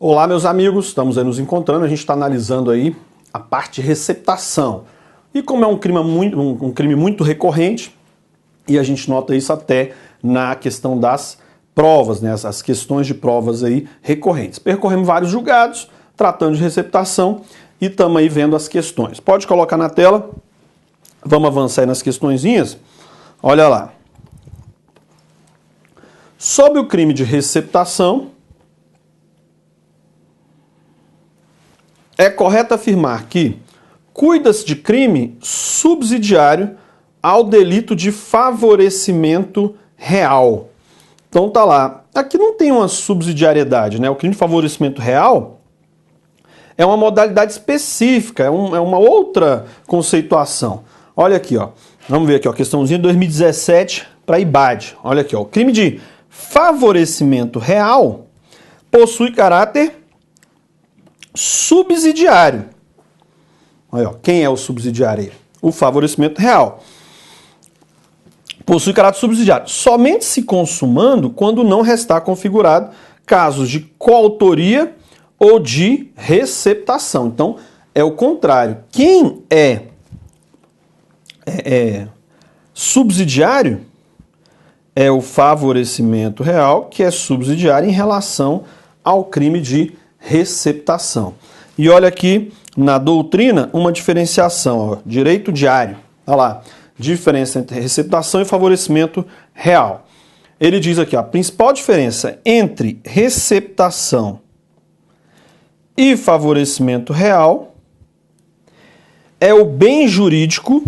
Olá, meus amigos, estamos aí nos encontrando, a gente está analisando aí a parte de receptação. E como é um crime muito recorrente, e a gente nota isso até na questão das provas, né, as questões de provas aí recorrentes. Percorremos vários julgados, tratando de receptação e estamos aí vendo as questões. Pode colocar na tela, vamos avançar aí nas questõezinhas. Olha lá. Sobre o crime de receptação, é correto afirmar que cuida-se de crime subsidiário ao delito de favorecimento real. Então tá lá. Aqui não tem uma subsidiariedade, né? O crime de favorecimento real é uma modalidade específica, é uma outra conceituação. Olha aqui, ó. Vamos ver aqui, ó, questãozinha de 2017 para IBAD. Olha aqui, ó. O crime de favorecimento real possui caráter subsidiário. Olha, ó, quem é o subsidiário aí? O favorecimento real. Possui caráter subsidiário. Somente se consumando quando não restar configurado casos de coautoria ou de receptação. Então, é o contrário. Quem é subsidiário é o favorecimento real, que é subsidiário em relação ao crime de receptação. E olha aqui na doutrina uma diferenciação, ó, direito diário. Olha lá, diferença entre receptação e favorecimento real. Ele diz aqui, ó, a principal diferença entre receptação e favorecimento real é o bem jurídico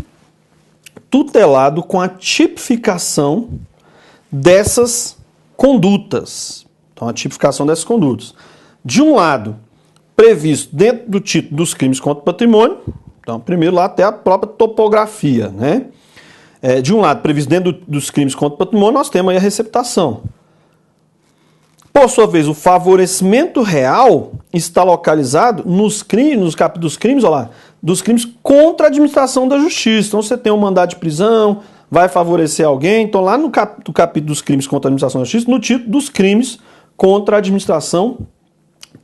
tutelado com a tipificação dessas condutas. Então, a tipificação dessas condutas. De um lado, previsto dentro do título dos crimes contra o patrimônio, então, primeiro lá até a própria topografia, né? De um lado, previsto dentro dos crimes contra o patrimônio, nós temos aí a receptação. Por sua vez, o favorecimento real está localizado nos capítulos dos crimes, olha lá, dos crimes contra a administração da justiça. Então, você tem um mandado de prisão, vai favorecer alguém. Então, lá no capítulo dos crimes contra a administração da justiça, no título dos crimes contra a administração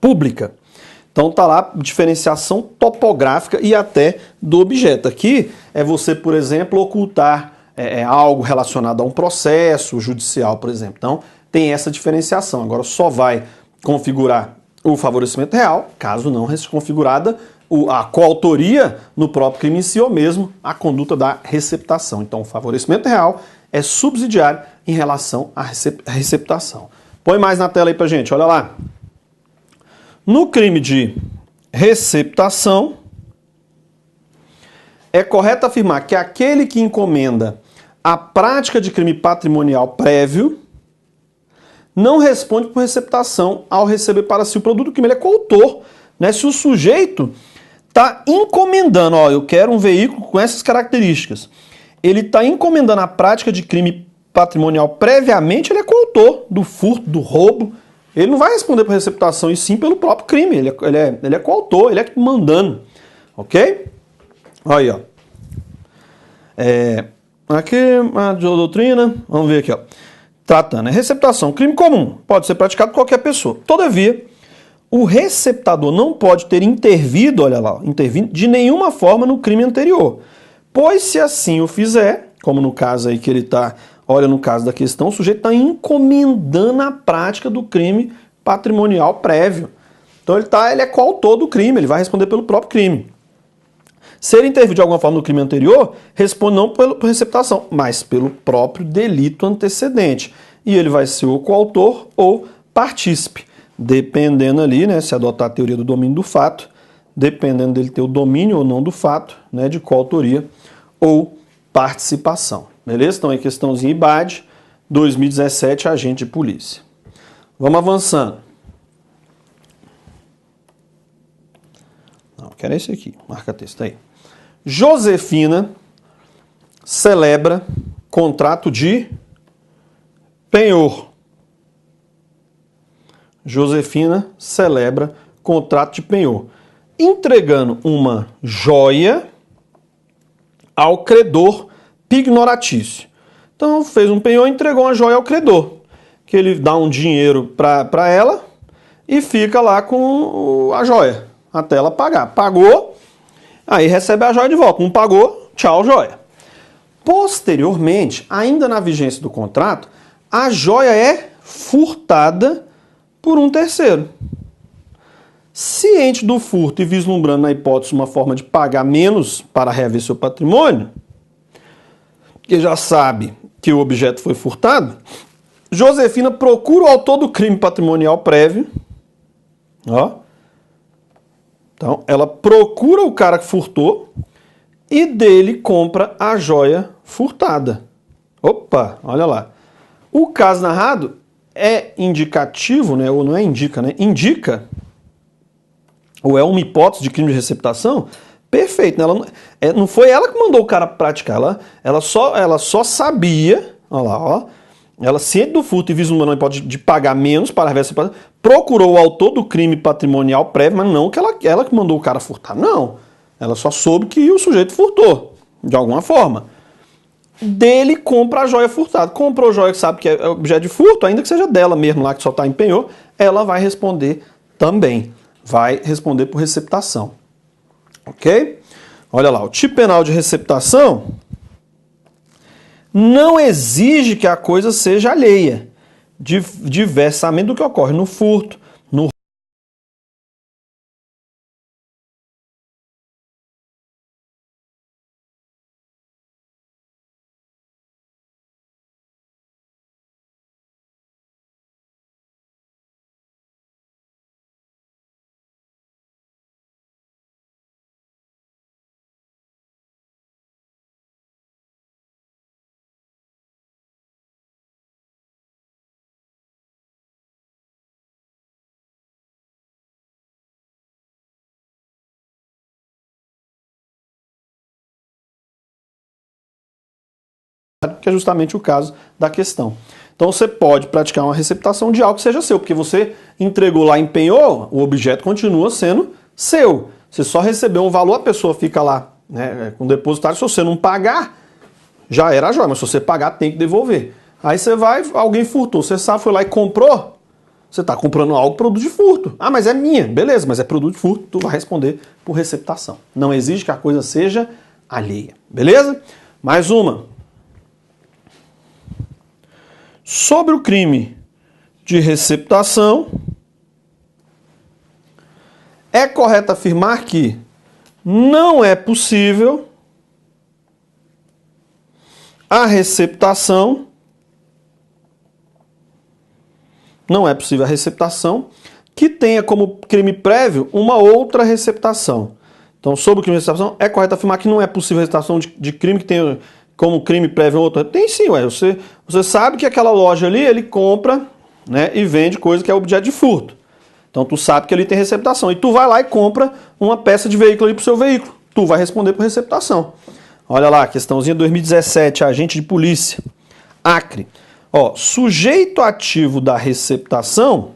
pública. Então tá lá diferenciação topográfica e até do objeto. Aqui é você, por exemplo, ocultar algo relacionado a um processo judicial, por exemplo. Então tem essa diferenciação. Agora só vai configurar o favorecimento real, caso não seja configurada a coautoria no próprio crime em si ou mesmo a conduta da receptação. Então o favorecimento real é subsidiário em relação à receptação. Põe mais na tela aí pra gente, olha lá. No crime de receptação, é correto afirmar que aquele que encomenda a prática de crime patrimonial prévio não responde por receptação ao receber para si o produto do crime. Ele é coautor, né? Se o sujeito está encomendando, ó, eu quero um veículo com essas características, ele está encomendando a prática de crime patrimonial previamente, ele é coautor do furto, do roubo. Ele não vai responder por receptação, e sim pelo próprio crime. Ele é coautor, ele é mandando. Ok? Olha aí, ó. Aqui, a doutrina, vamos ver aqui, ó. Tratando, receptação, crime comum, pode ser praticado por qualquer pessoa. Todavia, o receptador não pode ter intervido, olha lá, intervindo de nenhuma forma no crime anterior. Pois se assim o fizer, como no caso aí que ele está... Olha, no caso da questão, o sujeito está encomendando a prática do crime patrimonial prévio. Então ele é coautor do crime, ele vai responder pelo próprio crime. Se ele intervir de alguma forma no crime anterior, responde não por receptação, mas pelo próprio delito antecedente. E ele vai ser o coautor ou partícipe, dependendo ali, né, se adotar a teoria do domínio do fato, dependendo dele ter o domínio ou não do fato, né, de coautoria ou participação. Beleza? Então, aí questãozinha IBAD, 2017, agente de polícia. Vamos avançando. Não, quero esse aqui. Marca texto aí. Josefina celebra contrato de penhor. Josefina celebra contrato de penhor, entregando uma joia ao credor pignoratício. Então fez um penhor e entregou uma joia ao credor, que ele dá um dinheiro para ela e fica lá com a joia, até ela pagar. Pagou, aí recebe a joia de volta. Não pagou, tchau, joia. Posteriormente, ainda na vigência do contrato, a joia é furtada por um terceiro. Ciente do furto e vislumbrando na hipótese uma forma de pagar menos para reaver seu patrimônio, que já sabe que o objeto foi furtado, Josefina procura o autor do crime patrimonial prévio. Ó. Então, ela procura o cara que furtou e dele compra a joia furtada. Opa, olha lá. O caso narrado é indicativo, né? Ou não é indica, né? Indica, ou é uma hipótese de crime de receptação, perfeito. Né? Não foi ela que mandou o cara praticar, ela só sabia, olha lá, ó, ela ciente do furto e vislumbrando a hipótese de pagar menos para reversa, procurou o autor do crime patrimonial prévio, mas não que ela que mandou o cara furtar, não. Ela só soube que o sujeito furtou, de alguma forma. Dele compra a joia furtada. Comprou a joia que sabe que é objeto de furto, ainda que seja dela mesmo lá, que só está em penhor, ela vai responder também. Vai responder por receptação. Ok? Olha lá, o tipo penal de receptação não exige que a coisa seja alheia, diversamente do que ocorre no furto, no que é justamente o caso da questão. Então você pode praticar uma receptação de algo que seja seu, porque você entregou lá em penhor, o objeto continua sendo seu. Você só recebeu um valor, a pessoa fica lá, né, com o depositário. Se você não pagar, já era a joia, mas se você pagar, tem que devolver. Aí você vai, alguém furtou, você sabe, foi lá e comprou, você está comprando algo produto de furto. Ah, mas é minha, beleza, mas é produto de furto, tu vai responder por receptação. Não exige que a coisa seja alheia, beleza? Mais uma. Sobre o crime de receptação, é correto afirmar que não é possível a receptação, que tenha como crime prévio uma outra receptação. Então, sobre o crime de receptação, é correto afirmar que não é possível a receptação de crime que tenha como crime prévio outra. Tem sim, ué. Você sabe que aquela loja ali, ele compra, né, e vende coisa que é objeto de furto. Então tu sabe que ali tem receptação. E tu vai lá e compra uma peça de veículo ali pro seu veículo. Tu vai responder por receptação. Olha lá, questãozinha 2017, agente de polícia, Acre. Ó, sujeito ativo da receptação,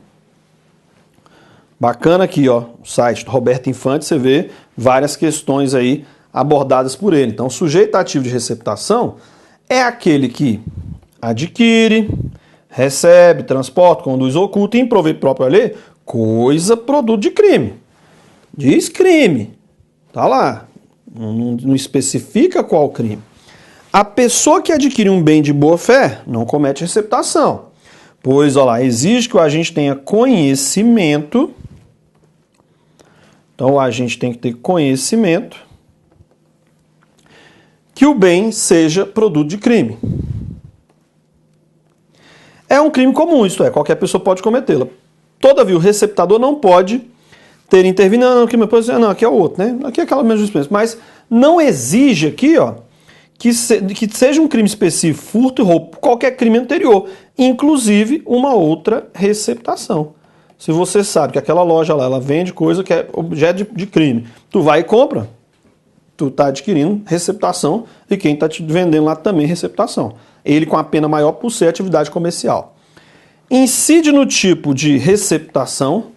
bacana aqui, ó, o site do Roberto Infante, você vê várias questões aí abordadas por ele. Então, sujeito ativo de receptação é aquele que adquire, recebe, transporta, conduz, oculta e em proveito próprio a lei, coisa, produto de crime. Diz crime. Tá lá. Não especifica qual crime. A pessoa que adquire um bem de boa fé não comete receptação. Pois, olha lá, exige que o agente tenha conhecimento. Então, o agente tem que ter conhecimento que o bem seja produto de crime. É um crime comum, isto é, qualquer pessoa pode cometê-la. Todavia, o receptador não pode ter intervindo, não, aqui é o outro, né? Aqui é aquela mesma experiência. Mas não exige aqui, ó, que seja um crime específico, furto e roubo, qualquer crime anterior, inclusive uma outra receptação. Se você sabe que aquela loja lá, ela vende coisa que é objeto de crime, tu vai e compra, tu está adquirindo receptação e quem está te vendendo lá também receptação. Ele com a pena maior por ser atividade comercial. Incide no tipo de receptação.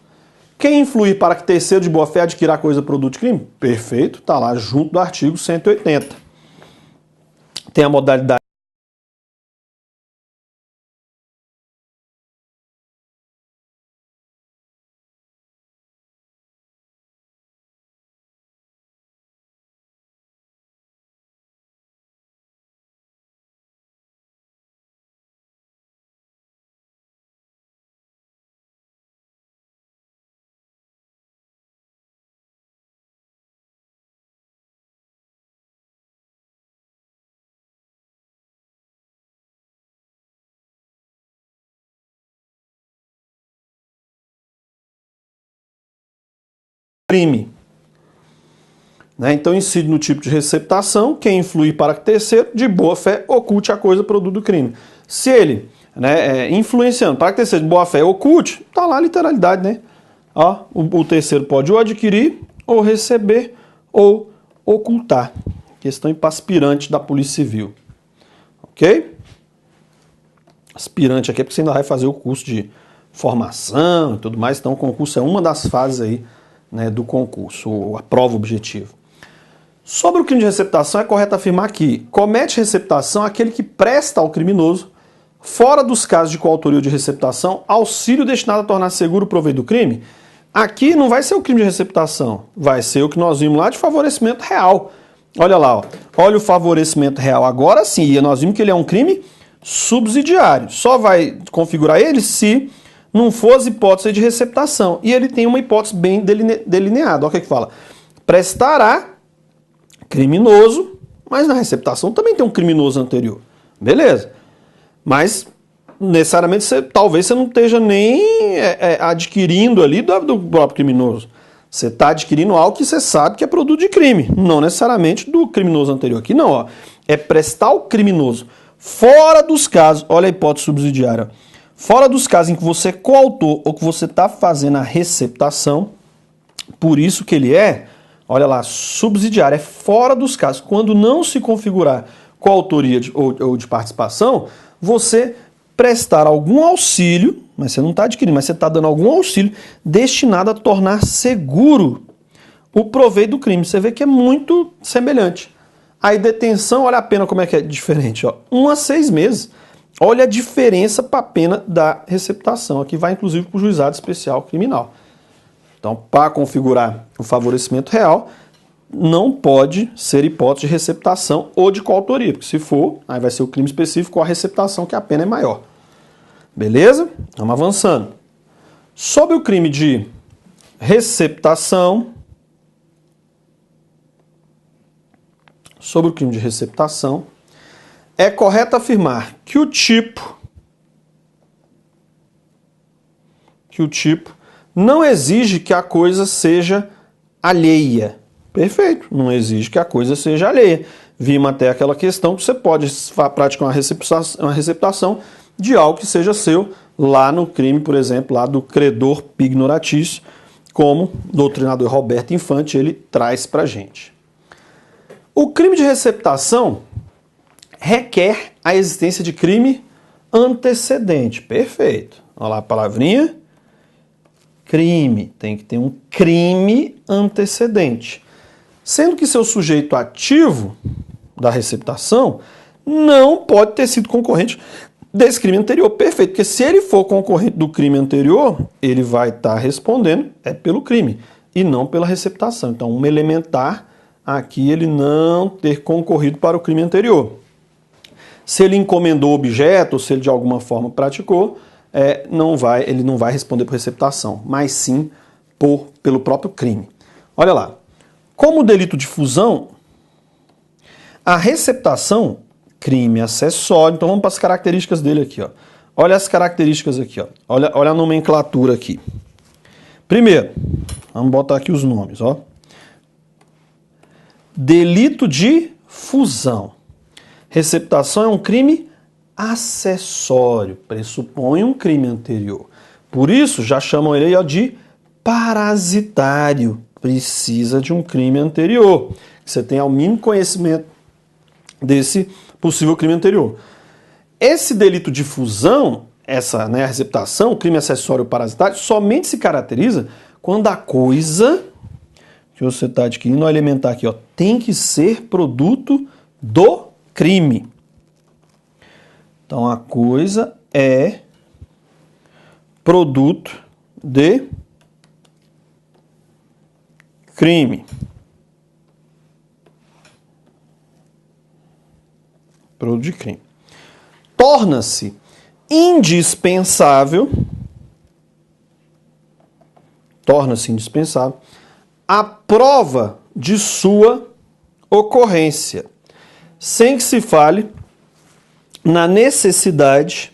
Quem influir para que terceiro de boa-fé adquira coisa produto de crime? Perfeito, está lá junto do artigo 180. Tem a modalidade crime. Né? Então, incide no tipo de receptação, quem influir para que terceiro, de boa fé, oculte a coisa produto do crime. Se ele, né, influenciando para que terceiro de boa fé oculte, está lá a literalidade, né? Ó, o terceiro pode ou adquirir, ou receber, ou ocultar. Questão para aspirante da Polícia Civil. Ok? Aspirante aqui é porque você ainda vai fazer o curso de formação e tudo mais, então o concurso é uma das fases aí, né, do concurso, a prova objetiva. Sobre o crime de receptação, é correto afirmar que comete receptação aquele que presta ao criminoso, fora dos casos de coautoria ou de receptação, auxílio destinado a tornar seguro o proveito do crime. Aqui não vai ser o crime de receptação, vai ser o que nós vimos lá de favorecimento real. Olha lá, ó. Olha o favorecimento real. Agora sim, e nós vimos que ele é um crime subsidiário. Só vai configurar ele se não for as hipóteses de receptação. E ele tem uma hipótese bem delineada. Olha o que fala. Prestará criminoso, mas na receptação também tem um criminoso anterior. Beleza. Mas, necessariamente, talvez você não esteja nem adquirindo ali do próprio criminoso. Você está adquirindo algo que você sabe que é produto de crime. Não necessariamente do criminoso anterior. Aqui não, ó. É prestar ao criminoso. Fora dos casos, olha a hipótese subsidiária. Fora dos casos em que você é coautor ou que você está fazendo a receptação, por isso que ele é, olha lá, subsidiário, é fora dos casos. Quando não se configurar coautoria ou de participação, você prestar algum auxílio, mas você não está adquirindo, mas você está dando algum auxílio destinado a tornar seguro o proveito do crime. Você vê que é muito semelhante. Aí detenção, olha a pena como é que é diferente. Ó. 1 a 6 meses. Olha a diferença para a pena da receptação. Aqui vai inclusive para o juizado especial criminal. Então, para configurar o favorecimento real, não pode ser hipótese de receptação ou de coautoria, porque se for, aí vai ser o crime específico ou a receptação, que a pena é maior. Beleza? Vamos avançando. Sobre o crime de receptação, é correto afirmar que o tipo não exige que a coisa seja alheia. Perfeito, não exige que a coisa seja alheia. Vimos até aquela questão que você pode praticar uma receptação de algo que seja seu, lá no crime, por exemplo, lá do credor pignoratício, como o doutrinador Roberto Infante ele traz para a gente. O crime de receptação requer a existência de crime antecedente. Perfeito. Olha lá a palavrinha. Crime. Tem que ter um crime antecedente. Sendo que seu sujeito ativo da receptação não pode ter sido concorrente desse crime anterior. Perfeito. Porque se ele for concorrente do crime anterior, ele vai estar respondendo pelo crime e não pela receptação. Então, um elementar aqui ele não ter concorrido para o crime anterior. Se ele encomendou objeto, ou se ele de alguma forma praticou, ele não vai responder por receptação, mas sim pelo próprio crime. Olha lá. Como delito de fusão, a receptação, crime acessório, então vamos para as características dele aqui. Ó. Olha as características aqui. Ó. Olha a nomenclatura aqui. Primeiro, vamos botar aqui os nomes. Ó. Delito de fusão. Receptação é um crime acessório, pressupõe um crime anterior. Por isso, já chamam ele de parasitário. Precisa de um crime anterior. Você tem ao mínimo conhecimento desse possível crime anterior. Esse delito de fusão, a receptação, o crime acessório parasitário, somente se caracteriza quando a coisa que você está adquirindo, o elementar aqui, ó, tem que ser produto do crime. Então, a coisa é produto de crime. Produto de crime. Torna-se indispensável a prova de sua ocorrência, sem que se fale na necessidade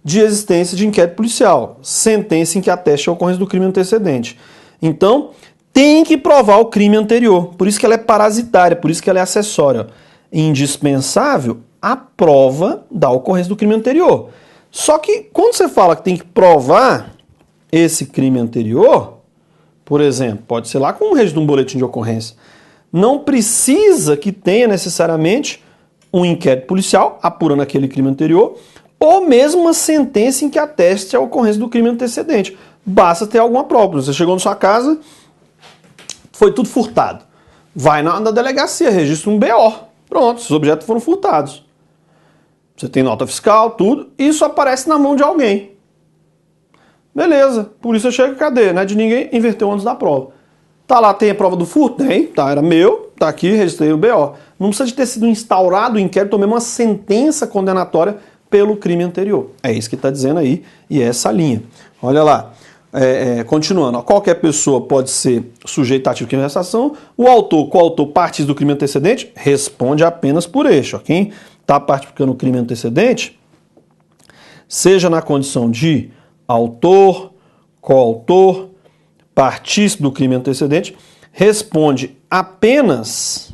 de existência de inquérito policial, sentença em que ateste a ocorrência do crime antecedente. Então, tem que provar o crime anterior. Por isso que ela é parasitária, por isso que ela é acessória. Indispensável a prova da ocorrência do crime anterior. Só que quando você fala que tem que provar esse crime anterior, por exemplo, pode ser lá com um registro de um boletim de ocorrência, não precisa que tenha necessariamente um inquérito policial apurando aquele crime anterior, ou mesmo uma sentença em que ateste a ocorrência do crime antecedente. Basta ter alguma prova. Você chegou na sua casa, foi tudo furtado. Vai na delegacia, registra um BO. Pronto, esses objetos foram furtados. Você tem nota fiscal, tudo, e isso aparece na mão de alguém. Beleza, polícia chega, cadê? Não é de ninguém, inverteu o ônus da prova. Tá lá, tem a prova do furto? Tem, tá, era meu, tá aqui, registrei o BO. Não precisa de ter sido instaurado o inquérito ou mesmo uma sentença condenatória pelo crime anterior. É isso que está dizendo aí, e é essa linha. Olha lá, continuando, qualquer pessoa pode ser sujeito ativo de crime de arrestação, o autor, coautor, partes do crime antecedente, responde apenas por este. Quem está participando do crime antecedente, seja na condição de autor, coautor, partícipe do crime antecedente, responde apenas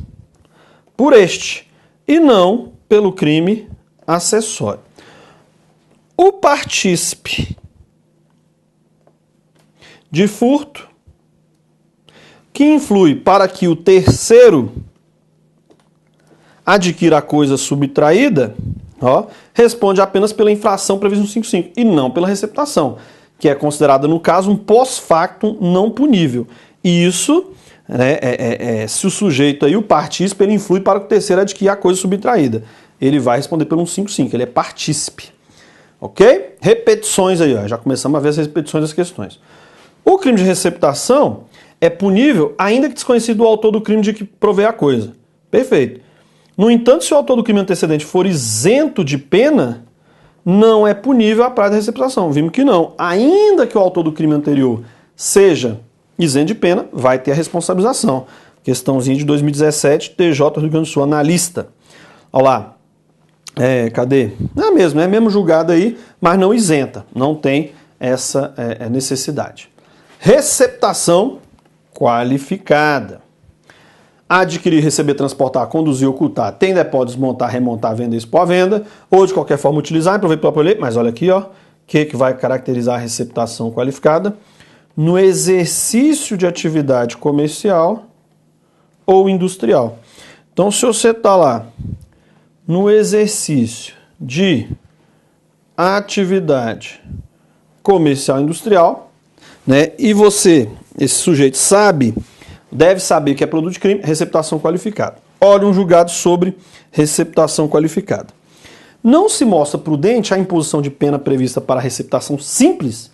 por este e não pelo crime acessório. O partícipe de furto que influi para que o terceiro adquira a coisa subtraída, responde apenas pela infração prevista no 55 e não pela receptação, que é considerada, no caso, um pós-factum não punível. E isso, se o sujeito aí, o partícipe, ele influi para que o terceiro adquira a coisa subtraída. Ele vai responder pelo 155, ele é partícipe. Ok? Repetições aí, já começamos a ver as repetições das questões. O crime de receptação é punível ainda que desconhecido o autor do crime de que provei a coisa. Perfeito. No entanto, se o autor do crime antecedente for isento de pena, não é punível a prática da receptação. Vimos que não. Ainda que o autor do crime anterior seja isento de pena, vai ter a responsabilização. Questãozinha de 2017, TJ do Rio Grande do Sul, analista. Olha lá. Cadê? É mesmo julgado aí, mas não isenta. Não tem essa necessidade. Receptação qualificada. Adquirir, receber, transportar, conduzir, ocultar, tem, pode desmontar, remontar, vender, expor à venda, ou de qualquer forma utilizar, prover própria lei. Mas olha aqui, o que vai caracterizar a receptação qualificada? No exercício de atividade comercial ou industrial. Então, se você está lá no exercício de atividade comercial e industrial, e você, esse sujeito, deve saber que é produto de crime, receptação qualificada. Olha um julgado sobre receptação qualificada. Não se mostra prudente a imposição de pena prevista para receptação simples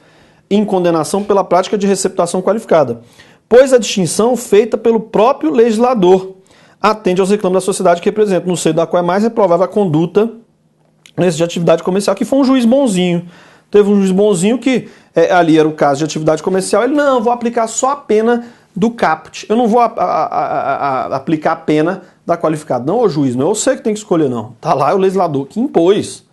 em condenação pela prática de receptação qualificada, pois a distinção feita pelo próprio legislador atende aos reclamos da sociedade que representa, no seio da qual é mais reprovável a conduta de atividade comercial, que foi um juiz bonzinho. Teve um juiz bonzinho que ali era o caso de atividade comercial, ele, não, vou aplicar só a pena do caput, eu não vou aplicar a pena da qualificada. Não, ô juiz, não é você que tem que escolher, não. Tá lá o legislador que impôs.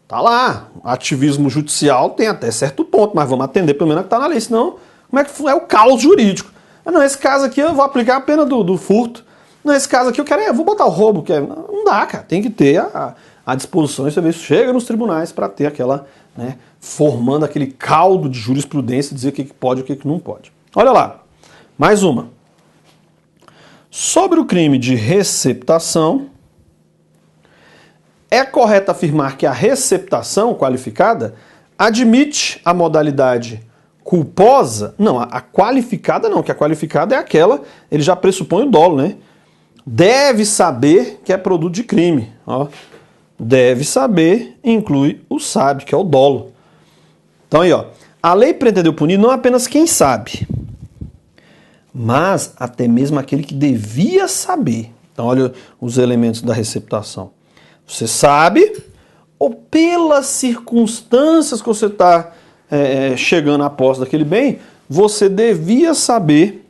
Tá lá. Ativismo judicial tem até certo ponto, mas vamos atender pelo menos que tá na lei, senão como é que é o caos jurídico? Não, esse caso aqui eu vou aplicar a pena do furto. Nesse caso aqui eu vou botar o roubo, não dá, cara. Tem que ter a disposição, e você vê, isso chega nos tribunais para ter aquela, formando aquele caldo de jurisprudência, dizer o que pode e o que não pode. Olha lá, mais uma. Sobre o crime de receptação, é correto afirmar que a receptação qualificada admite a modalidade culposa? Não, a qualificada não, que a qualificada é aquela, ele já pressupõe o dolo, Deve saber que é produto de crime. Deve saber inclui o sabe, que é o dolo. Então aí, a lei pretendeu punir não apenas quem sabe, mas até mesmo aquele que devia saber. Então olha os elementos da receptação. Você sabe, ou pelas circunstâncias que você está chegando à posse daquele bem, você devia saber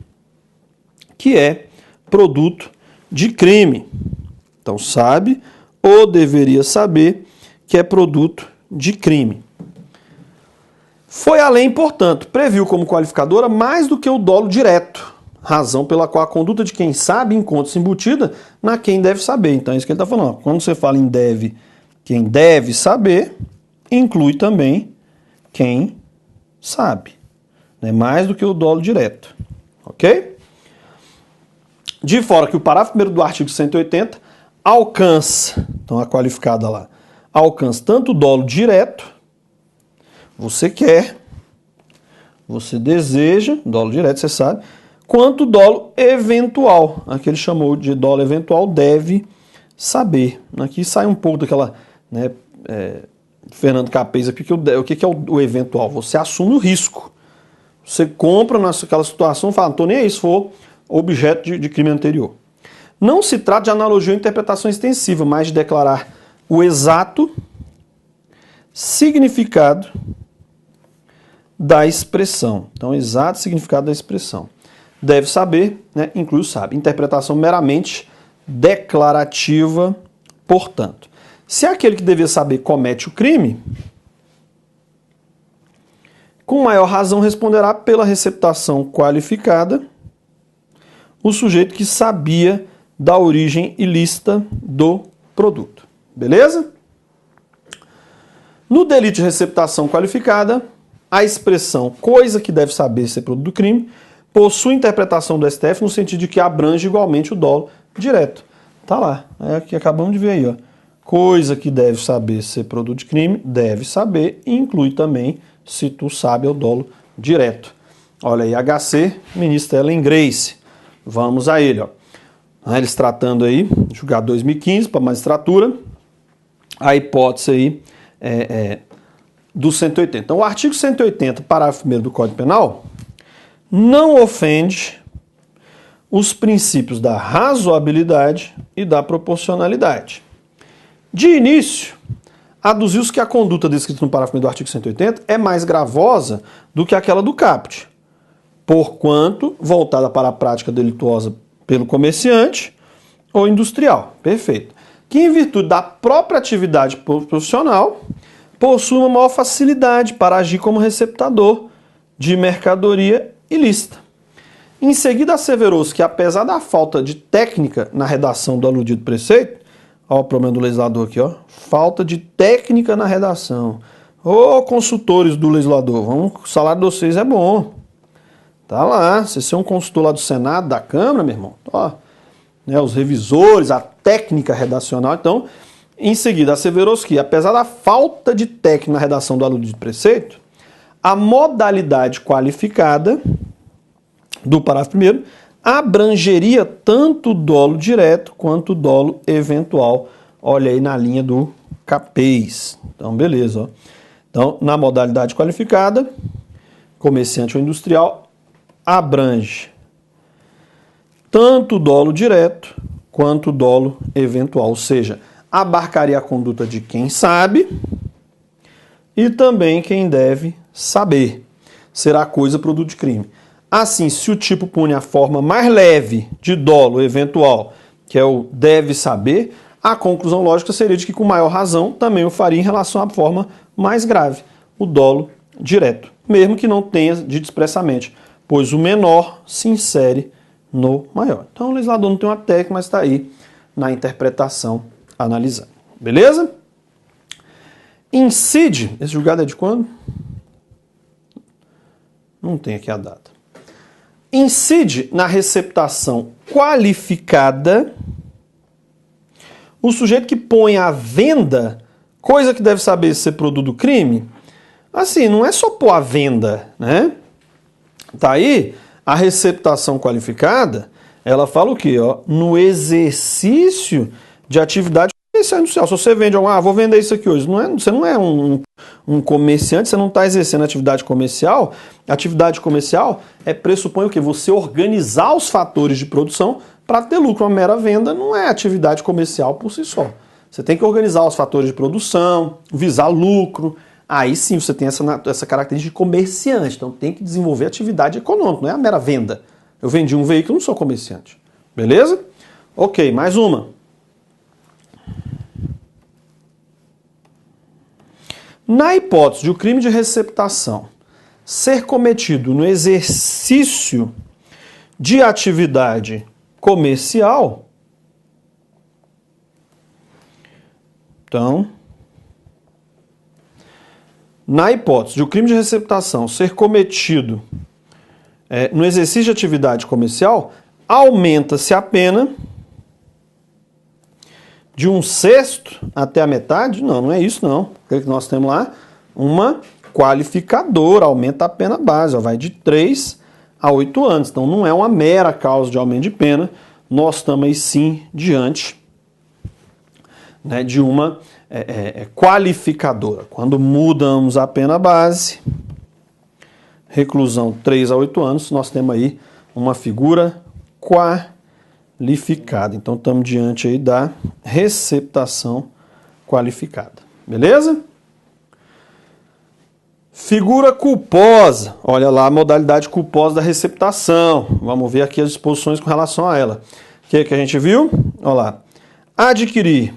que é produto de crime. Então sabe ou deveria saber que é produto de crime. Foi além, portanto, previu como qualificadora mais do que o dolo direto. razão pela qual a conduta de quem sabe encontra-se embutida na quem deve saber. Então é isso que ele está falando. Quando você fala em deve, quem deve saber, inclui também quem sabe. Né? Mais do que o dolo direto. Ok? De fora que o parágrafo 1º do artigo 180 alcança, então a qualificada lá, alcança tanto o dolo direto, você quer, você deseja, dolo direto você sabe, quanto o dolo eventual. Aqui ele chamou de dolo eventual, deve saber. Aqui sai um pouco daquela, né, Fernando Capês, aqui, o que é o eventual? Você assume o risco. Você compra naquela situação e fala, não estou nem aí se for objeto de crime anterior. Não se trata de analogia ou interpretação extensiva, mas de declarar o exato significado da expressão. Então, exato significado da expressão. Deve saber, né, inclui o sabe. Interpretação meramente declarativa, portanto. Se aquele que devia saber comete o crime, com maior razão responderá pela receptação qualificada o sujeito que sabia da origem ilícita do produto. Beleza? No delito de receptação qualificada, a expressão coisa que deve saber ser produto do crime possui interpretação do STF no sentido de que abrange igualmente o dolo direto. Tá lá, é o que acabamos de ver aí, ó. Coisa que deve saber ser produto de crime, deve saber, e inclui também, se tu sabe, o dolo direto. Olha aí, HC, ministro Ellen Grace. Vamos a ele, ó. Eles tratando aí, julgado 2015 para magistratura, a hipótese aí do 180. Então, o artigo 180, parágrafo 1º do Código Penal, não ofende os princípios da razoabilidade e da proporcionalidade. De início, aduziu-se que a conduta descrita no parágrafo 1º do artigo 180 é mais gravosa do que aquela do caput, porquanto voltada para a prática delituosa pelo comerciante ou industrial. Perfeito. Que, em virtude da própria atividade profissional, possui uma maior facilidade para agir como receptador de mercadoria ilícita. Em seguida, asseverou-se que, apesar da falta de técnica na redação do aludido preceito, olha o problema do legislador aqui, ó, falta de técnica na redação. Ô, consultores do legislador, o salário de vocês é bom. Tá lá, você é um consultor lá do Senado, da Câmara, meu irmão, ó, né, os revisores, a técnica redacional. Então, em seguida, asseverou-se que, apesar da falta de técnica na redação do aludido preceito, a modalidade qualificada do parágrafo 1º abrangeria tanto o dolo direto quanto o dolo eventual. Olha aí na linha do Capês. Então, beleza. Ó. Então, na modalidade qualificada, comerciante ou industrial, abrange tanto o dolo direto quanto o dolo eventual. Ou seja, abarcaria a conduta de quem sabe e também quem deve saber. Será coisa produto de crime. Assim, se o tipo pune a forma mais leve de dolo eventual, que é o deve saber, a conclusão lógica seria de que, com maior razão, também o faria em relação à forma mais grave, o dolo direto, mesmo que não tenha dito expressamente, pois o menor se insere no maior. Então, o legislador não tem uma técnica, mas está aí na interpretação analisando. Beleza? Incide, esse julgado é de quando? Não tem aqui a data. Incide na receptação qualificada o sujeito que põe à venda coisa que deve saber ser produto do crime. Assim, não é só pôr à venda, né? Tá aí, a receptação qualificada, ela fala o quê? Ó, no exercício de atividade comercial industrial. Se você vende, vou vender isso aqui hoje. Você não é um comerciante, você não está exercendo atividade comercial. Atividade comercial pressupõe o quê? Você organizar os fatores de produção para ter lucro. Uma mera venda não é atividade comercial por si só. Você tem que organizar os fatores de produção, visar lucro. Aí sim você tem essa característica de comerciante. Então tem que desenvolver atividade econômica, não é a mera venda. Eu vendi um veículo, não sou comerciante. Beleza? Ok, mais uma. Na hipótese de o crime de receptação ser cometido no exercício de atividade comercial, então, na hipótese de o crime de receptação ser cometido no exercício de atividade comercial, aumenta-se a pena de 1/6 até a metade? Não, não é isso não. O que nós temos lá? Uma qualificadora, aumenta a pena base, vai de 3 a 8 anos. Então não é uma mera causa de aumento de pena, nós estamos aí sim diante, né, de uma qualificadora. Quando mudamos a pena base, reclusão 3 a 8 anos, nós temos aí uma figura qualificada. Então estamos diante aí da receptação qualificada. Beleza? Figura culposa. Olha lá a modalidade culposa da receptação. Vamos ver aqui as disposições com relação a ela. O que a gente viu? Olha lá. Adquirir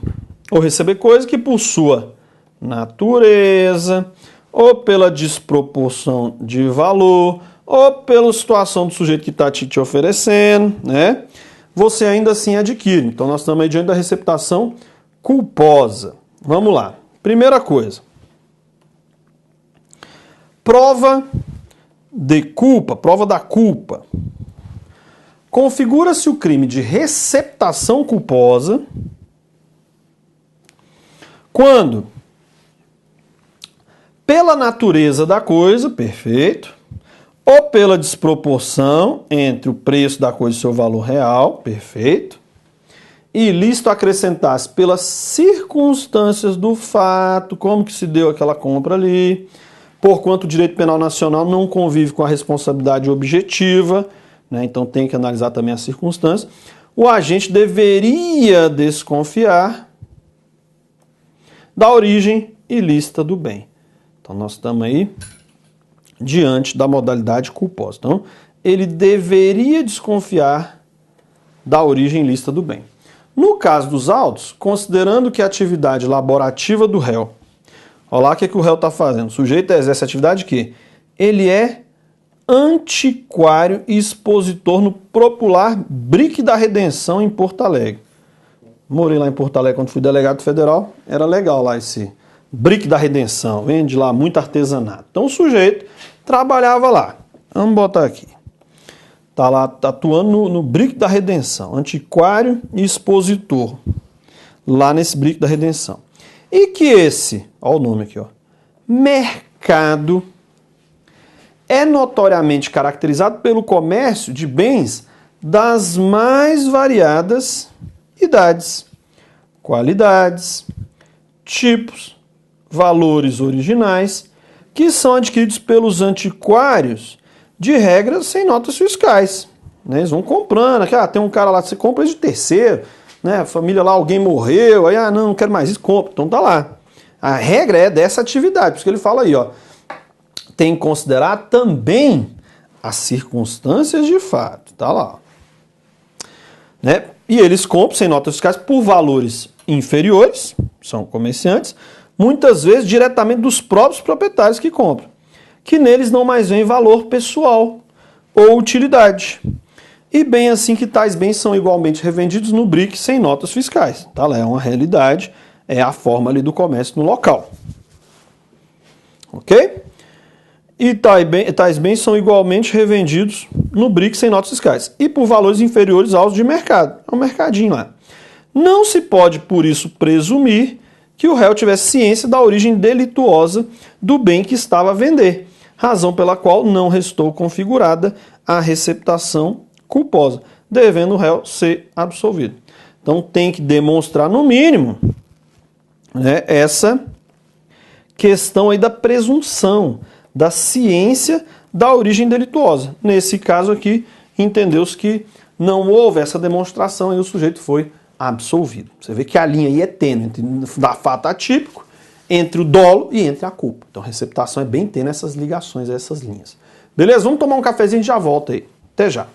ou receber coisa que por sua natureza, ou pela desproporção de valor, ou pela situação do sujeito que está te oferecendo, né? Você ainda assim adquire. Então nós estamos aí diante da receptação culposa. Vamos lá. Primeira coisa. Prova de culpa, prova da culpa. Configura-se o crime de receptação culposa quando, pela natureza da coisa, perfeito, ou pela desproporção entre o preço da coisa e seu valor real, perfeito, e ilícito acrescentar-se pelas circunstâncias do fato, como que se deu aquela compra ali, porquanto o direito penal nacional não convive com a responsabilidade objetiva, né? Então tem que analisar também as circunstâncias, o agente deveria desconfiar da origem ilícita do bem. Então nós estamos aí diante da modalidade culposa. Então ele deveria desconfiar da origem ilícita do bem. No caso dos autos, considerando que a atividade laborativa do réu, olha lá o que o réu está fazendo. O sujeito exerce atividade que ele é antiquário e expositor no popular Brick da Redenção em Porto Alegre. Morei lá em Porto Alegre quando fui delegado federal. Era legal lá esse Brick da Redenção. Vende lá muito artesanato. Então o sujeito trabalhava lá. Vamos botar aqui. Está lá atuando no Brick da Redenção. Antiquário e expositor. Lá nesse Brick da Redenção. E que esse, olha o nome aqui, ó, mercado é notoriamente caracterizado pelo comércio de bens das mais variadas idades, qualidades, tipos, valores originais, que são adquiridos pelos antiquários de regras sem notas fiscais. Né? Eles vão comprando, aqui, tem um cara lá, você compra de terceiro, né? A família lá, alguém morreu, aí, não quero mais isso, compra. Então tá lá. A regra é dessa atividade, por isso que ele fala aí, ó, tem que considerar também as circunstâncias de fato, tá lá. Né? E eles compram sem notas fiscais por valores inferiores, são comerciantes, muitas vezes diretamente dos próprios proprietários que compram, que neles não mais vem valor pessoal ou utilidade. E bem assim que tais bens são igualmente revendidos no BRIC sem notas fiscais. Tá lá, é uma realidade, é a forma ali do comércio no local. Ok? E tais bens são igualmente revendidos no BRIC sem notas fiscais e por valores inferiores aos de mercado. É um mercadinho lá. Não se pode, por isso, presumir que o réu tivesse ciência da origem delituosa do bem que estava a vender, razão pela qual não restou configurada a receptação culposa, devendo o réu ser absolvido. Então tem que demonstrar, no mínimo, né, essa questão aí da presunção, da ciência da origem delituosa. Nesse caso aqui, entendeu-se que não houve essa demonstração e o sujeito foi absolvido. Você vê que a linha aí é tênue entre o fato atípico, entre o dolo e entre a culpa. Então a receptação é bem tênue essas ligações, essas linhas. Beleza? Vamos tomar um cafezinho e já volta aí. Até já.